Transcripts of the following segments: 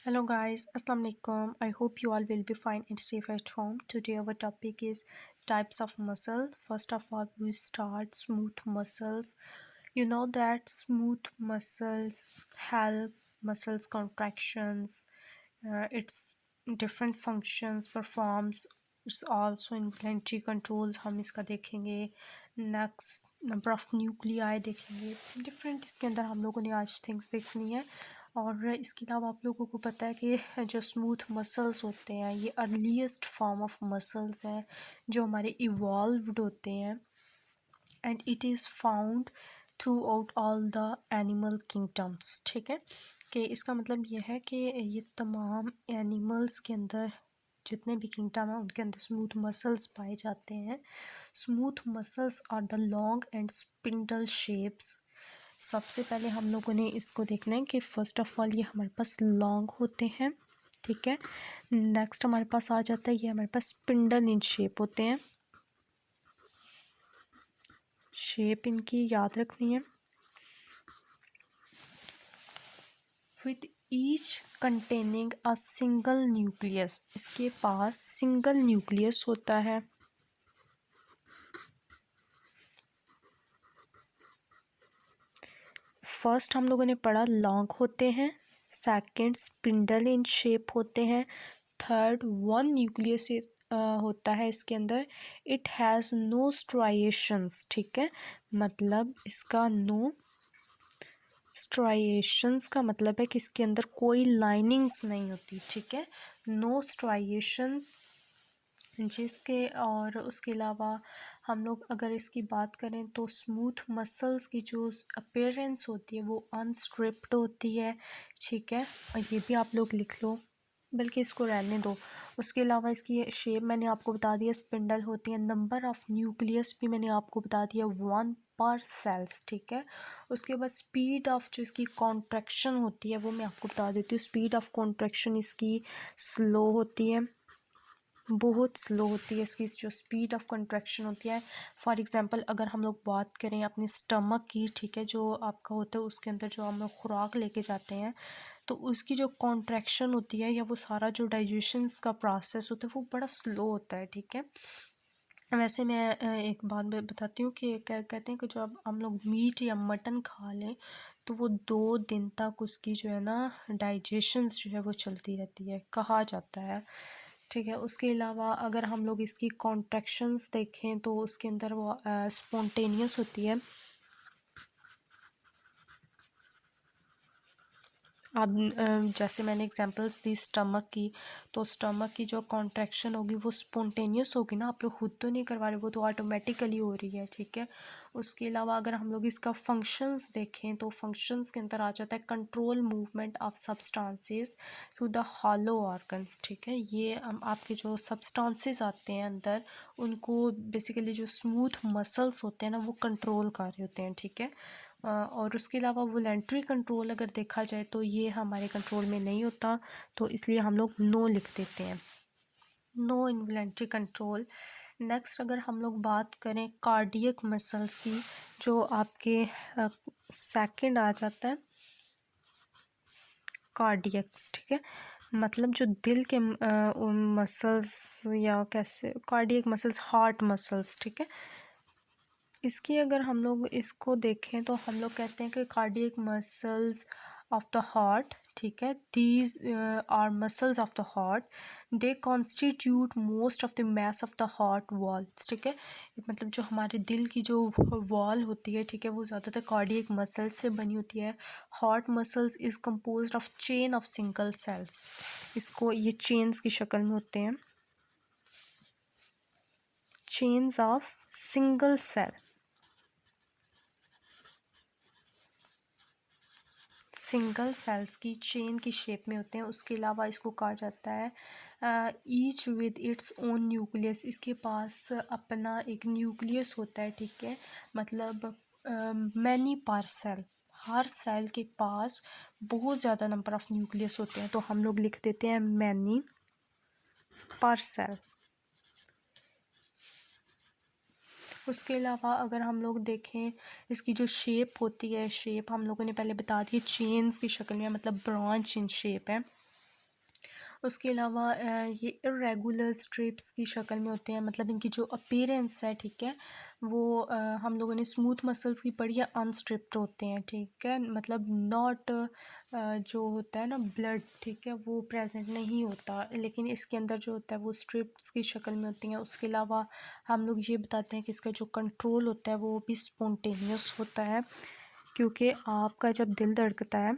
Hello guys, Assalamu alaikum. I hope you all will be fine and safe at home. Today our topic is types of muscle. First of all, we start smooth muscles. You know that smooth muscles help muscles contractions. Its different functions performs. It's also involuntary controls. हम इसका देखेंगे. Next number of nuclei देखेंगे. Different इसके अंदर हम लोगों ने आज things देखनी है. और इसके अलावा आप लोगों को पता है कि जो स्मूथ मसल्स होते हैं ये अर्लीस्ट फॉर्म ऑफ मसल्स हैं जो हमारे इवॉल्व्ड होते हैं and it is found through out all the animal kingdoms. ठीक है कि इसका मतलब ये है कि ये तमाम एनिमल्स के अंदर जितने भी किंगडम हैं उनके अंदर स्मूथ मसल्स पाए जाते हैं. Smooth muscles are the long and spindle shapes. सबसे पहले हम लोगों ने इसको देखना है कि फ़र्स्ट ऑफ ऑल ये हमारे पास लॉन्ग होते हैं. ठीक है, नेक्स्ट हमारे पास आ जाता है ये हमारे पास स्पिंडल इन शेप होते हैं. शेप इनकी याद रखनी है. With each containing a single nucleus. इसके पास सिंगल न्यूक्लियस होता है. फर्स्ट हम लोगों ने पढ़ा लॉन्ग होते हैं, सेकंड स्पिंडल इन शेप होते हैं, थर्ड वन न्यूक्लियस होता है इसके अंदर. It has no striations. ठीक है, मतलब इसका नो स्ट्राइएशंस का मतलब है कि इसके अंदर कोई लाइनिंग्स नहीं होती. ठीक है, नो स्ट्राइएशंस जिसके और उसके अलावा हम लोग अगर इसकी बात करें तो स्मूथ मसल्स की जो अपीयरेंस होती है वो अनस्ट्रिप्ड होती है. ठीक है, और ये भी आप लोग लिख लो, बल्कि इसको रहने दो. उसके अलावा इसकी शेप मैंने आपको बता दिया, स्पिंडल होती है. नंबर ऑफ़ न्यूक्लियस भी मैंने आपको बता दिया, 1 पर सेल्स. ठीक है, उसके बाद स्पीड ऑफ जो इसकी कॉन्ट्रैक्शन होती है वो मैं आपको बता देती हूँ. स्पीड ऑफ कॉन्ट्रैक्शन इसकी स्लो होती है, बहुत स्लो होती है इसकी जो स्पीड ऑफ कंट्रैक्शन होती है. फॉर एग्जांपल अगर हम लोग बात करें अपने स्टमक की, ठीक है, जो आपका होता है उसके अंदर जो हम लोग खुराक लेके जाते हैं तो उसकी जो कॉन्ट्रैक्शन होती है या वो सारा जो डाइजेशन का प्रोसेस होता है वो बड़ा स्लो होता है. ठीक है, वैसे मैं एक बात बताती हूँ कि कहते हैं कि जब हम लोग मीट या मटन खा लें तो वो 2 दिन तक उसकी जो है ना डाइजेशन जो है वो चलती रहती है, कहा जाता है. ठीक है, उसके अलावा अगर हम लोग इसकी कॉन्ट्रैक्शंस देखें तो उसके अंदर वो स्पॉन्टेनियस होती है. अब जैसे मैंने एग्जांपल्स दी स्टमक की, तो स्टमक की जो कॉन्ट्रैक्शन होगी वो स्पॉन्टेनियस होगी ना, आप लोग खुद तो नहीं करवा रहे, वो तो ऑटोमेटिकली हो रही है. ठीक है, उसके अलावा अगर हम लोग इसका फंक्शंस देखें तो फंक्शंस के अंदर आ जाता है control movement of substances through the hollow organs. ठीक है, ये आपके जो सब्सटेंसेस आते हैं अंदर उनको बेसिकली जो स्मूथ मसल्स होते हैं ना वो कंट्रोल कर रहे होते हैं. ठीक है, और उसके अलावा वॉलंटरी कंट्रोल अगर देखा जाए तो ये हमारे कंट्रोल में नहीं होता, तो इसलिए हम लोग नो लिख देते हैं, नो इनवॉलंटरी कंट्रोल. नेक्स्ट अगर हम लोग बात करें कार्डियक मसल्स की, जो आपके सेकंड आ जाता है कार्डियक्स. ठीक है, मतलब जो दिल के मसल्स या कैसे कार्डियक मसल्स, हार्ट मसल्स. ठीक है, इसकी अगर हम लोग इसको देखें तो हम लोग कहते हैं कि cardiac muscles of the heart. ठीक है, these our muscles of the heart, they constitute most of the mass of the heart wall. ठीक है, मतलब जो हमारे दिल की जो वॉल होती है, ठीक है, वो ज़्यादातर कार्डियक मसल्स से बनी होती है. Heart muscles is composed of chain of single cells. इसको ये चेन्स की शक्ल में होते हैं, chains of single cell, single cells की चेन की शेप में होते हैं. उसके अलावा इसको कहा जाता है each with its own nucleus. इसके पास अपना एक न्यूक्लियस होता है. ठीक है, मतलब मैनी पर सेल, हर सेल के पास बहुत ज़्यादा नंबर ऑफ़ न्यूक्लियस होते हैं, तो हम लोग लिख देते हैं मैनी पर सेल. उसके अलावा अगर हम लोग देखें इसकी जो शेप होती है, शेप हम लोगों ने पहले बता दी चेन्स की शक्ल में, मतलब ब्रांच इन शेप है. उसके अलावा ये इरेगुलर स्ट्रिप्स की शक्ल में होते हैं, मतलब इनकी जो अपीयरेंस है, ठीक है, वो हम लोगों ने स्मूथ मसल्स की पढ़ी है, अनस्ट्रिप्ड होते हैं, ठीक है, मतलब नॉट जो होता है ना ब्लड, ठीक है, वो प्रेजेंट नहीं होता, लेकिन इसके अंदर जो होता है वो स्ट्रिप्स की शक्ल में होती हैं। उसके अलावा हम लोग ये बताते हैं कि इसका जो कंट्रोल होता है वो भी स्पॉन्टेनियस होता है, क्योंकि आपका जब दिल धड़कता है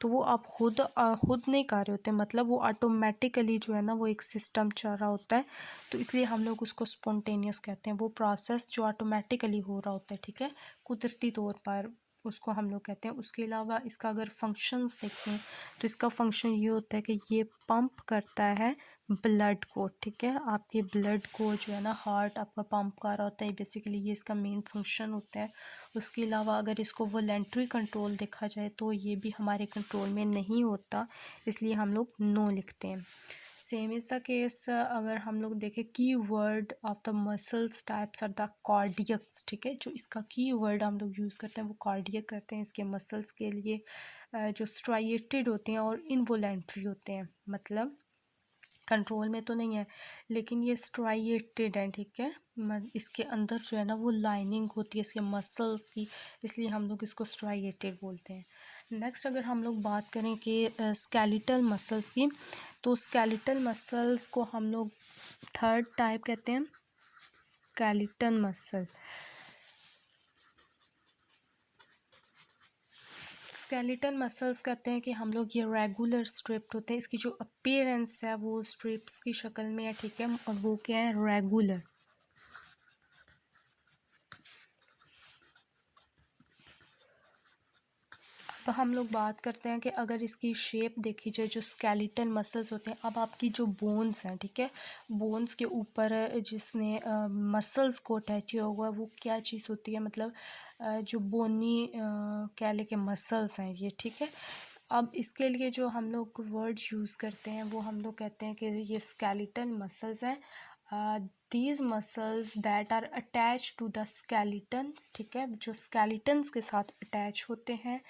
तो वो आप खुद नहीं कर रहे होते, मतलब वो ऑटोमेटिकली जो है ना वो एक सिस्टम चल रहा होता है, तो इसलिए हम लोग उसको स्पॉन्टेनियस कहते हैं, वो प्रोसेस जो ऑटोमेटिकली हो रहा होता है, ठीक है, कुदरती तौर पर, उसको हम लोग कहते हैं। उसके अलावा इसका अगर फंक्शंस देखें तो इसका फंक्शन ये होता है कि ये पंप करता है ब्लड को, ठीक है, आपके ब्लड को जो है ना हार्ट आपका पंप कर रहा होता है, बेसिकली ये इसका मेन फंक्शन होता है। उसके अलावा अगर इसको वॉलेंट्री कंट्रोल देखा जाए तो ये भी हमारे कंट्रोल में नहीं होता, इसलिए हम लोग नो लिखते हैं। सेम इज़ द केस अगर हम लोग देखें की word of the muscles types are the cardiacs, ठीक है, जो इसका की वर्ड हम लोग यूज़ करते हैं वो कार्डियक करते हैं इसके मसल्स के लिए, जो स्ट्राइएटेड होते हैं और इनवॉलेंट्री होते हैं, मतलब कंट्रोल में तो नहीं है लेकिन ये स्ट्राइएटेड है, ठीक है, इसके अंदर जो है ना वो लाइनिंग होती है इसके मसल्स की, इसलिए हम लोग इसको स्ट्राइएटेड बोलते हैं। नेक्स्ट अगर हम लोग बात करें कि स्केलेटल मसल्स की, तो स्केलेटल मसल्स को हम लोग थर्ड टाइप कहते हैं, स्केलेटल मसल। स्केलेटल मसल्स कहते हैं कि हम लोग ये रेगुलर स्ट्रिप्ड होते हैं, इसकी जो अपीयरेंस है वो स्ट्रिप्स की शक्ल में है, ठीक है, और वो क्या है, रेगुलर। तो हम लोग बात करते हैं कि अगर इसकी शेप देखी जाए, जो स्केलेटल मसल्स होते हैं, अब आपकी जो बोन्स हैं, ठीक है, बोन्स के ऊपर जिसने मसल्स को अटैच किया हुआ है वो क्या चीज़ होती है, मतलब जो बोनी कह ले के मसल्स हैं ये, ठीक है। अब इसके लिए जो हम लोग वर्ड यूज़ करते हैं वो हम लोग कहते हैं कि ये स्केलेटल मसल्स हैं, these muscles that are attach to the skeletons, ठीक है, जो स्केलेटन्स के साथ अटैच होते हैं,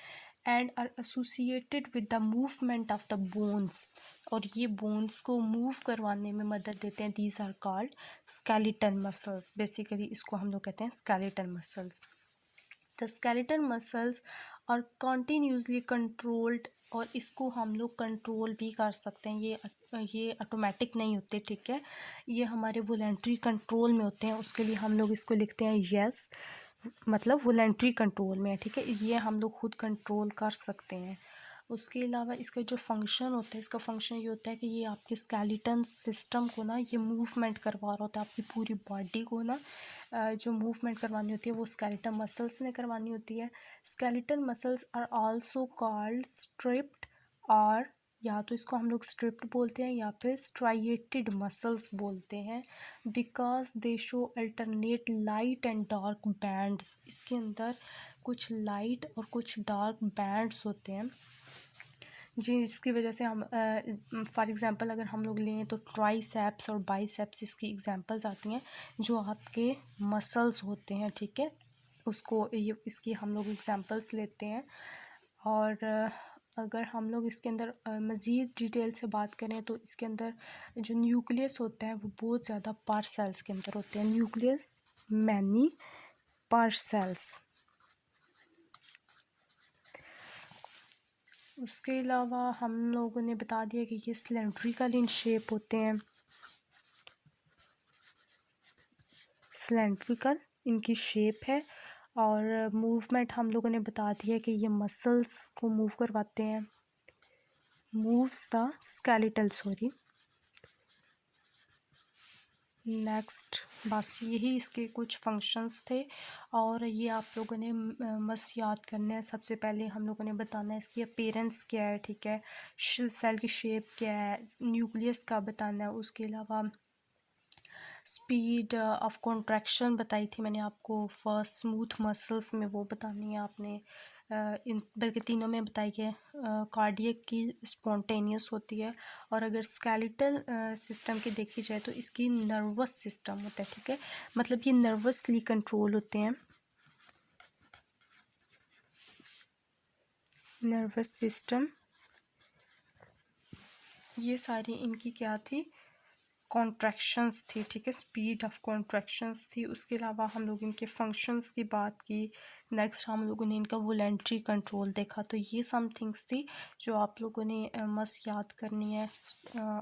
and are associated with the movement of the bones, और ये बोन्स को मूव करवाने में मदद देते हैं, these are called skeletal muscles, basically इसको हम लोग कहते हैं skeletal muscles. The skeletal muscles are continuously controlled, और इसको हम लोग कंट्रोल भी कर सकते हैं, ये ऑटोमेटिक नहीं होते, ठीक है, ये हमारे वॉलेंट्री कंट्रोल में होते हैं, उसके लिए हम लोग इसको लिखते हैं यस, मतलब वॉलेंट्री कंट्रोल में है, ठीक है, ये हम लोग खुद कंट्रोल कर सकते हैं। उसके अलावा इसका जो फंक्शन होता है, इसका फंक्शन ये होता है कि ये आपके स्केलेटन सिस्टम को ना ये मूवमेंट करवा रहा होता है, आपकी पूरी बॉडी को ना जो मूवमेंट करवानी होती है वो स्केलेटन मसल्स ने करवानी होती है। Skeleton muscles are also called striped, और या तो इसको हम लोग स्ट्रिप्ड बोलते हैं या फिर स्ट्राइएटेड मसल्स बोलते हैं, because they show alternate light and dark bands, इसके अंदर कुछ लाइट और कुछ डार्क बैंड्स होते हैं जिसकी वजह से हम फॉर एग्ज़ाम्पल अगर हम लोग लें तो ट्राइसेप्स और बाइसेप्स इसकी एग्जांपल्स आती हैं, जो आपके मसल्स होते हैं, ठीक है, उसको ये इसकी हम लोग एग्जांपल्स लेते हैं। और अगर हम लोग इसके अंदर मज़ीद डिटेल से बात करें तो इसके अंदर जो न्यूक्लियस होता है वो बहुत ज़्यादा पार्ट सेल्स के अंदर होते हैं, न्यूक्लियस मैनी पार्ट सेल्स। उसके अलावा हम लोगों ने बता दिया कि ये सिलेंड्रिकल इन शेप होते हैं, सिलेंड्रिकल इनकी शेप है, और मूवमेंट हम लोगों ने बता दिया कि ये मसल्स को मूव करवाते हैं, moves the skeletal, sorry. Next बस यही इसके कुछ फंक्शंस थे, और ये आप लोगों ने मस्त याद करना है। सबसे पहले हम लोगों ने बताना है इसकी अपीयरेंस क्या है, ठीक है, सेल की शेप क्या है, न्यूक्लियस का बताना है, उसके अलावा स्पीड ऑफ कॉन्ट्रैक्शन बताई थी मैंने आपको, फर्स्ट स्मूथ मसल्स में वो बतानी है आपने, इन बल्कि तीनों में बताई है, कार्डियक की स्पॉन्टेनियस होती है, और अगर स्केलेटल सिस्टम की देखी जाए तो इसकी नर्वस सिस्टम होता है, ठीक है, मतलब ये नर्वसली कंट्रोल होते हैं, नर्वस सिस्टम ये सारी इनकी क्या थी, कॉन्ट्रैक्शंस थी, ठीक है, स्पीड ऑफ कॉन्ट्रैक्शंस थी। उसके अलावा हम लोग इनके फंक्शंस की बात की। नेक्स्ट हम लोगों ने इनका वोलेंट्री कंट्रोल देखा। तो ये सम थिंग्स थी जो आप लोगों ने मस्त याद करनी है।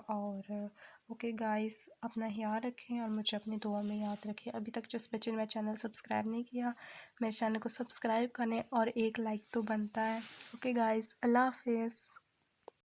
और ओके गाइस, अपना ख्याल रखें और मुझे अपनी दुआ में याद रखें। अभी तक जिस बच्चे ने मेरा चैनल सब्सक्राइब नहीं किया, मेरे चैनल को सब्सक्राइब करें और एक लाइक तो बनता है। ओके गाइस, अल्लाह हाफिज़।